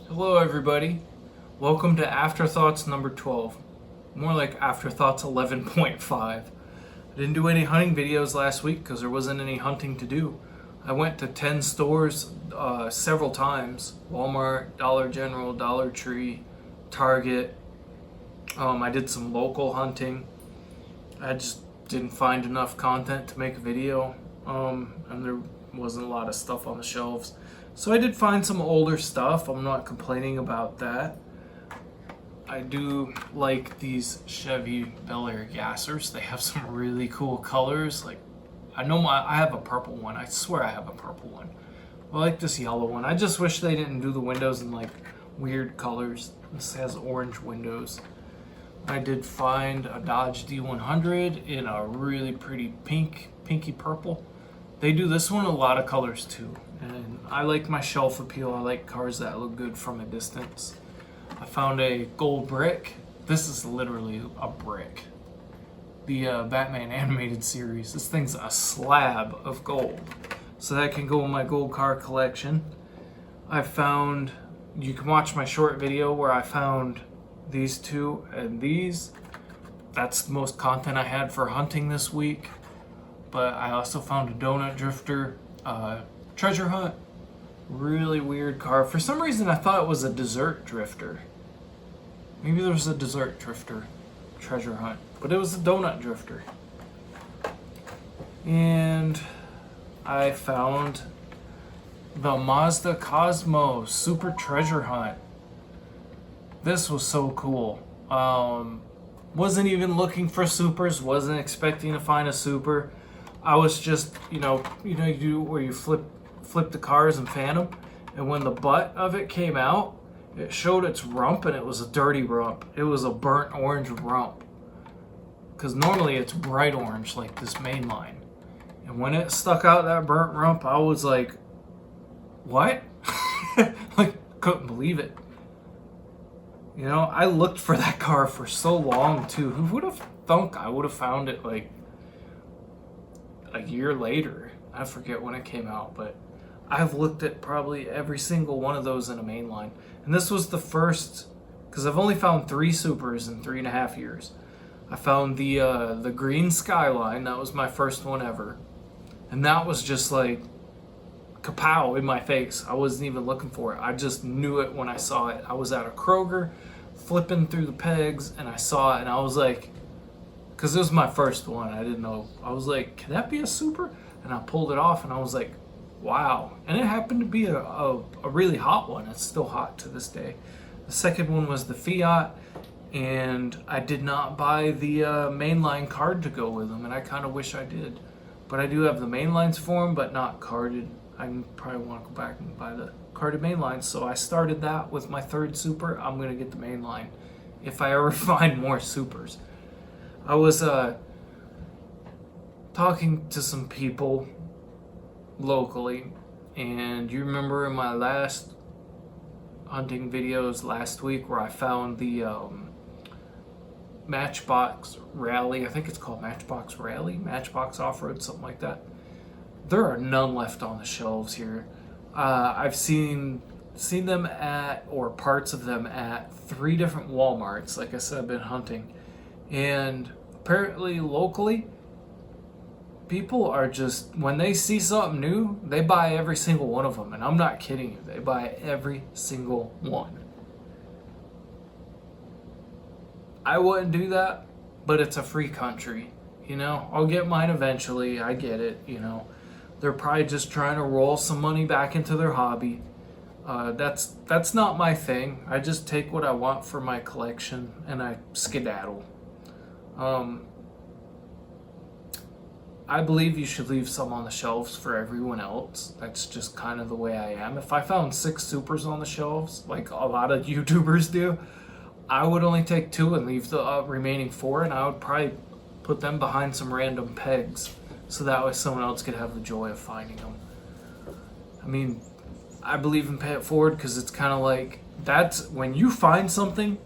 Hello, everybody. Welcome to Afterthoughts number 12. More like Afterthoughts 11.5. I didn't do any hunting videos last week because there wasn't any hunting to do. I went to 10 stores several times: Walmart, Dollar General, Dollar Tree, Target. I did some local hunting. I just didn't find enough content to make a video, and there wasn't a lot of stuff on the shelves. So I did find some older stuff. I'm not complaining about that. I do like these Chevy Bel Air gassers. They have some really cool colors. Like, I have a purple one. I swear I have a purple one. I like this yellow one. I just wish they didn't do the windows in like weird colors. This has orange windows. I did find a Dodge D100 in a really pretty pinky purple. They do this one in a lot of colors too. And I like my shelf appeal. I like cars that look good from a distance. I found a gold brick. This is literally a brick. The Batman animated series. This thing's a slab of gold. So that can go in my gold car collection. You can watch my short video where I found these two and these. That's the most content I had for hunting this week. But I also found a donut drifter treasure hunt. Really weird car. For some reason I thought it was a desert drifter. Maybe there was a desert drifter treasure hunt, but it was a donut drifter. And I found the Mazda Cosmo Super Treasure Hunt. This was so cool. Wasn't even looking for supers, wasn't expecting to find a super. I was just, you do where you flip the cars and fan them, and when the butt of it came out, it showed its rump, and it was a dirty rump. It was a burnt orange rump, because normally it's bright orange like this main line. And when it stuck out that burnt rump, I was like, what? Like, couldn't believe it. I looked for that car for so long too. Who would have thunk I would have found it like a year later? I forget when it came out, but I've looked at probably every single one of those in a main line. And this was the first, because I've only found 3 supers in 3.5 years. I found the green Skyline. That was my first one ever. And that was just like kapow in my face. I wasn't even looking for it. I just knew it when I saw it. I was at a Kroger flipping through the pegs and I saw it and I was like, because it was my first one, I didn't know. I was like, can that be a super? And I pulled it off and I was like, wow. And it happened to be a really hot one. It's still hot to this day. The second one was the Fiat, and I did not buy the mainline card to go with them, and I kind of wish I did. But I do have the mainlines for them, but not carded. I probably want to go back and buy the carded mainline. So I started that with my third super. I'm going to get the mainline if I ever find more supers. I was talking to some people locally, and you remember in my last hunting videos last week where I found the Matchbox Rally. I think it's called Matchbox Rally, Matchbox Off-Road, something like that. There are none left on the shelves here. I've seen them at, or parts of them at, 3 different Walmarts. Like I said, I've been hunting, and apparently locally, people are just, when they see something new, they buy every single one of them. And I'm not kidding you. They buy every single one. I wouldn't do that, but it's a free country. I'll get mine eventually. I get it. They're probably just trying to roll some money back into their hobby. That's not my thing. I just take what I want for my collection and I skedaddle. I believe you should leave some on the shelves for everyone else. That's just kind of the way I am. If I found 6 supers on the shelves, like a lot of YouTubers do, I would only take 2 and leave the remaining 4, and I would probably put them behind some random pegs so that way someone else could have the joy of finding them. I mean, I believe in pay it forward because it's kind of like, that's when you find something,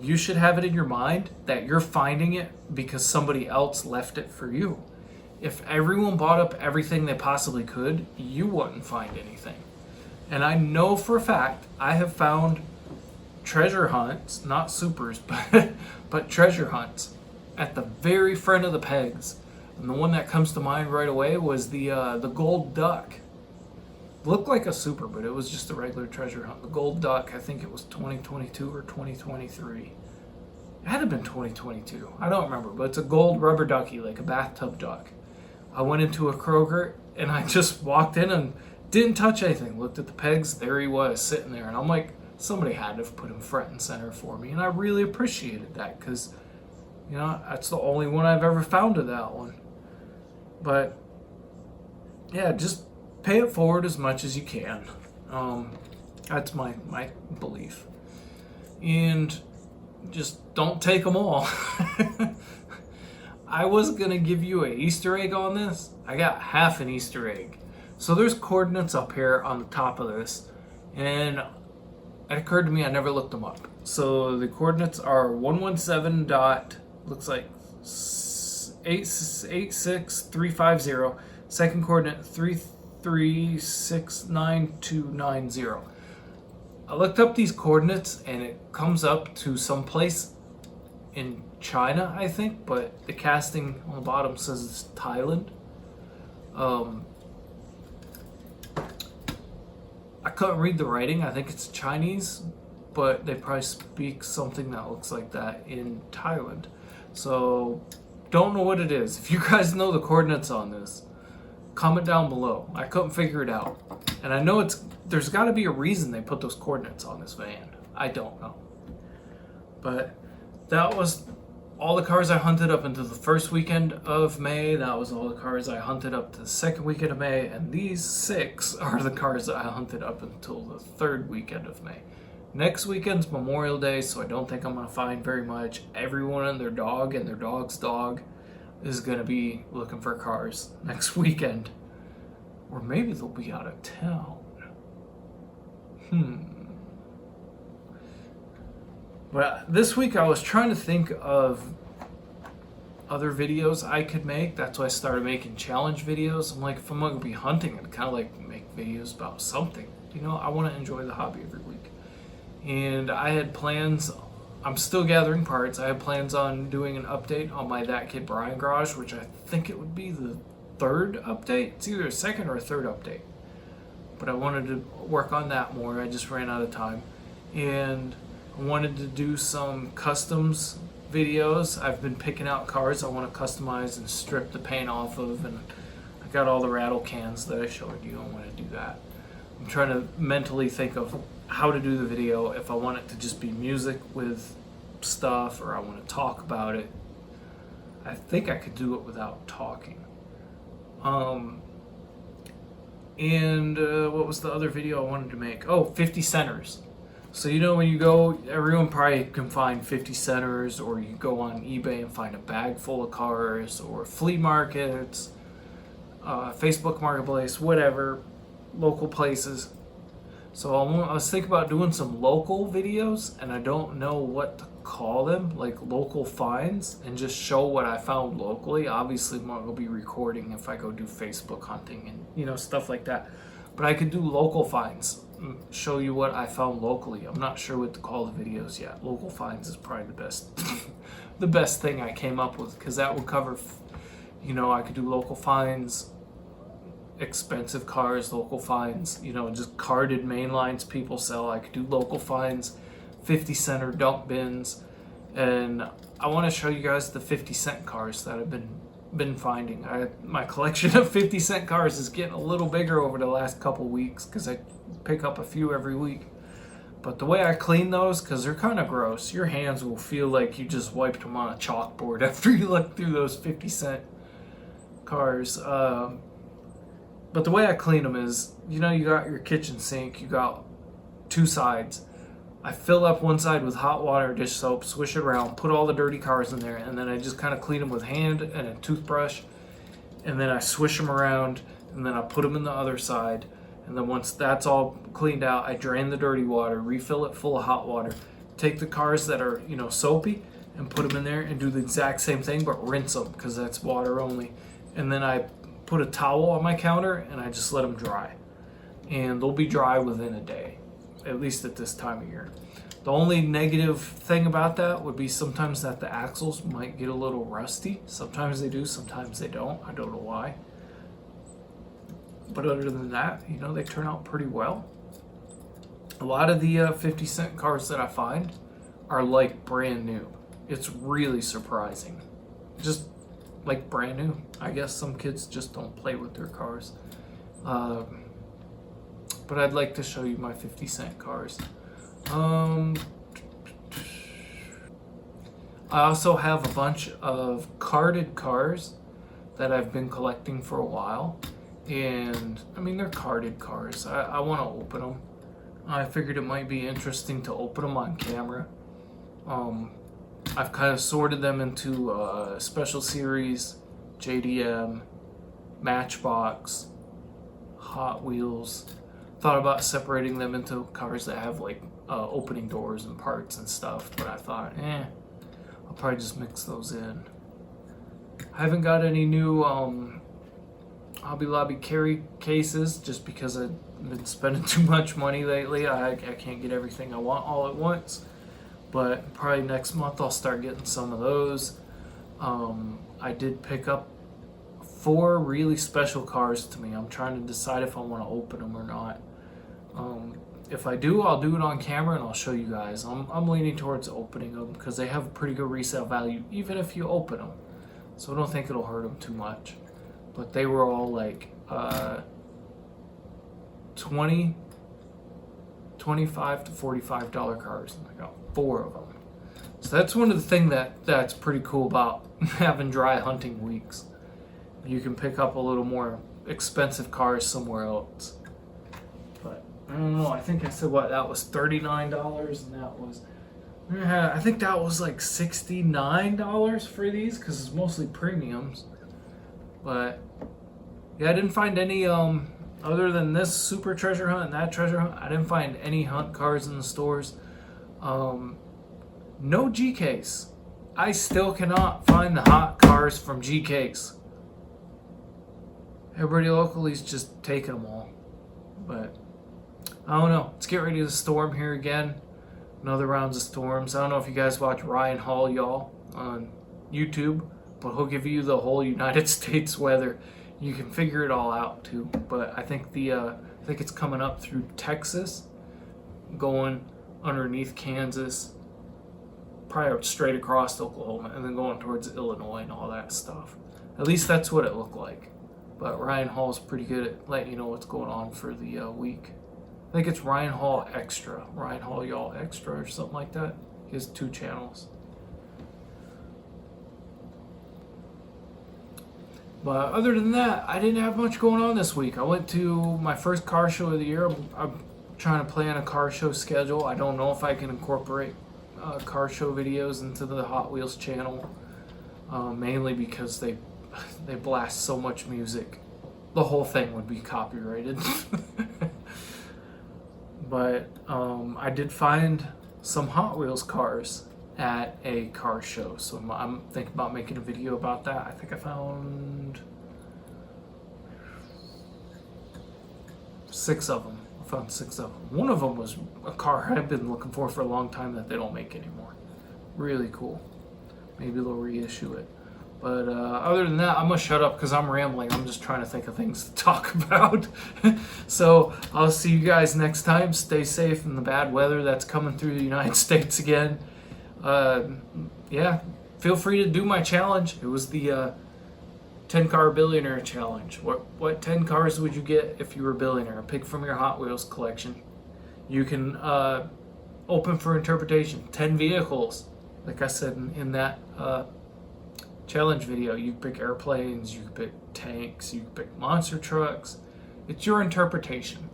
you should have it in your mind that you're finding it because somebody else left it for you. If everyone bought up everything they possibly could, you wouldn't find anything. And I know for a fact I have found treasure hunts, not supers, but treasure hunts at the very front of the pegs. And the one that comes to mind right away was the gold duck. Looked like a super, but it was just a regular treasure hunt. The gold duck, I think it was 2022 or 2023. It had to have been 2022. I don't remember, but it's a gold rubber ducky, like a bathtub duck. I went into a Kroger and I just walked in and didn't touch anything. Looked at the pegs, there he was sitting there. And I'm like, somebody had to have put him front and center for me. And I really appreciated that because, you know, that's the only one I've ever found of that one. But, yeah, just pay it forward as much as you can. That's my belief. And just don't take them all. I was going to give you an Easter egg on this. I got half an Easter egg. So there's coordinates up here on the top of this. And it occurred to me I never looked them up. So the coordinates are 117 dot, looks like 86350. Second coordinate 336990. I looked up these coordinates and it comes up to some place in China, I think, but the casting on the bottom says it's Thailand. I couldn't read the writing. I think it's Chinese, but they probably speak something that looks like that in Thailand. So, don't know what it is. If you guys know the coordinates on this, comment down below. I couldn't figure it out. And I know there's got to be a reason they put those coordinates on this van. I don't know. But that was all the cars I hunted up into the first weekend of May. That was all the cars I hunted up to the second weekend of May. And these 6 are the cars that I hunted up until the third weekend of May. Next weekend's Memorial Day, so I don't think I'm going to find very much. Everyone and their dog and their dog's dog is going to be looking for cars next weekend. Or maybe they'll be out of town. But this week I was trying to think of other videos I could make. That's why I started making challenge videos. I'm like, if I'm going to be hunting, I'd kind of like make videos about something. You know, I want to enjoy the hobby every week. And I had plans. I'm still gathering parts. I have plans on doing an update on my That Kid Brian garage, which I think it would be the 3rd update. It's either a 2nd or a 3rd update. But I wanted to work on that more. I just ran out of time. And I wanted to do some customs videos. I've been picking out cars I want to customize and strip the paint off of. And I got all the rattle cans that I showed you. I want to do that. I'm trying to mentally think of how to do the video, if I want it to just be music with stuff or I want to talk about it. I think I could do it without talking. What was the other video I wanted to make? Oh, 50 centers. So you know when you go, everyone probably can find 50 centers, or you go on eBay and find a bag full of cars, or flea markets, Facebook Marketplace, whatever, local places. So I was thinking about doing some local videos, and I don't know what to call them, like local finds, and just show what I found locally. Obviously, I'm not going to be recording if I go do Facebook hunting and, you know, stuff like that. But I could do local finds, show you what I found locally. I'm not sure what to call the videos yet. Local finds is probably the best, the best thing I came up with, because that would cover, you know, I could do local finds, expensive cars, local finds, you know, just carded main lines people sell. I could do local finds, 50 center dump bins, and I want to show you guys the 50 cent cars that I've been finding. My collection of 50 cent cars is getting a little bigger over the last couple weeks because I pick up a few every week. But the way I clean those, because they're kind of gross, your hands will feel like you just wiped them on a chalkboard after you look through those 50 cent cars. But the way I clean them is, you know, you got your kitchen sink, you got 2 sides. I fill up one side with hot water, dish soap, swish it around, put all the dirty cars in there, and then I just kind of clean them with hand and a toothbrush. And then I swish them around, and then I put them in the other side. And then once that's all cleaned out, I drain the dirty water, refill it full of hot water, take the cars that are, you know, soapy, and put them in there and do the exact same thing, but rinse them because that's water only. And then I put a towel on my counter and I just let them dry. and they'll be dry within a day, at least at this time of year. The only negative thing about that would be sometimes that the axles might get a little rusty. Sometimes they do, sometimes they don't. I don't know why. But other than that, you know, they turn out pretty well. A lot of the 50-cent cars that I find are like brand new. It's really surprising. Just like brand new. I guess some kids just don't play with their cars. But I'd like to show you my 50-cent cars. I also have a bunch of carded cars that I've been collecting for a while. And, I mean, they're carded cars. I want to open them. I figured it might be interesting to open them on camera. I've kind of sorted them into Special Series, JDM, Matchbox, Hot Wheels. Thought about separating them into cars that have like opening doors and parts and stuff, but I thought, I'll probably just mix those in. I haven't got any new Hobby Lobby carry cases just because I've been spending too much money lately. I can't get everything I want all at once, but probably next month I'll start getting some of those. I did pick up 4 really special cars to me. I'm trying to decide if I want to open them or not. If I do, I'll do it on camera and I'll show you guys. I'm leaning towards opening them because they have a pretty good resale value even if you open them. So I don't think it'll hurt them too much. But they were all like $25 to $45 cars. And I got 4 of them. So that's one of the things that's pretty cool about having dry hunting weeks. You can pick up a little more expensive cars somewhere else. But I don't know. I think I said that was $39, and that was I think that was like $69 for these because it's mostly premiums. But yeah, I didn't find any other than this super treasure hunt and that treasure hunt. I didn't find any hunt cars in the stores. No GKs. I still cannot find the hot cars from GKs. Everybody locally is just taking them all. But I don't know. Let's get ready to storm here again. Another rounds of storms. I don't know if you guys watch Ryan Hall, y'all, on YouTube, but he'll give you the whole United States weather. You can figure it all out too. But I think it's coming up through Texas, going underneath Kansas, probably straight across Oklahoma, and then going towards Illinois and all that stuff. At least that's what it looked like. But Ryan Hall's pretty good at letting you know what's going on for the week. I think it's Ryan Hall Extra. Ryan Hall Y'all Extra or something like that. He has 2 channels. But other than that, I didn't have much going on this week. I went to my first car show of the year. I'm trying to plan a car show schedule. I don't know if I can incorporate car show videos into the Hot Wheels channel. Mainly because they blast so much music. The whole thing would be copyrighted. But I did find some Hot Wheels cars at a car show, so I'm thinking about making a video about that. I think I found 6 of them. I found 6 of them. One of them was a car I've been looking for a long time that they don't make anymore. Really cool. Maybe they'll reissue it. But other than that, I'm going to shut up because I'm rambling. I'm just trying to think of things to talk about. So I'll see you guys next time. Stay safe in the bad weather that's coming through the United States again. Yeah, feel free to do my challenge. It was the 10 car billionaire challenge. What 10 cars would you get if you were a billionaire? Pick from your Hot Wheels collection. You can open for interpretation. 10 vehicles. Like I said in that challenge video, you can pick airplanes, you can pick tanks, you can pick monster trucks. It's your interpretation.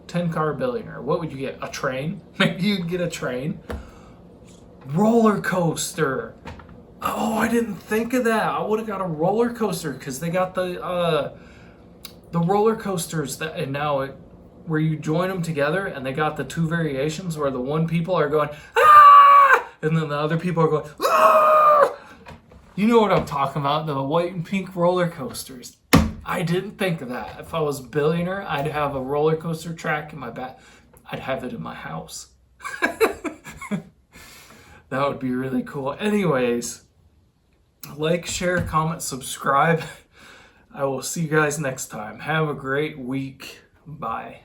10 car billionaire. What would you get? A train? Maybe you'd get a train. Roller coaster. Oh, I didn't think of that. I would have got a roller coaster because they got the roller coasters where you join them together, and they got the 2 variations where the one people are going ah, and then the other people are going ah. You know what I'm talking about, the white and pink roller coasters. I didn't think of that. If I was a billionaire, I'd have a roller coaster track in my back. I'd have it in my house. That would be really cool. Anyways, like, share, comment, subscribe. I will see you guys next time. Have a great week. Bye.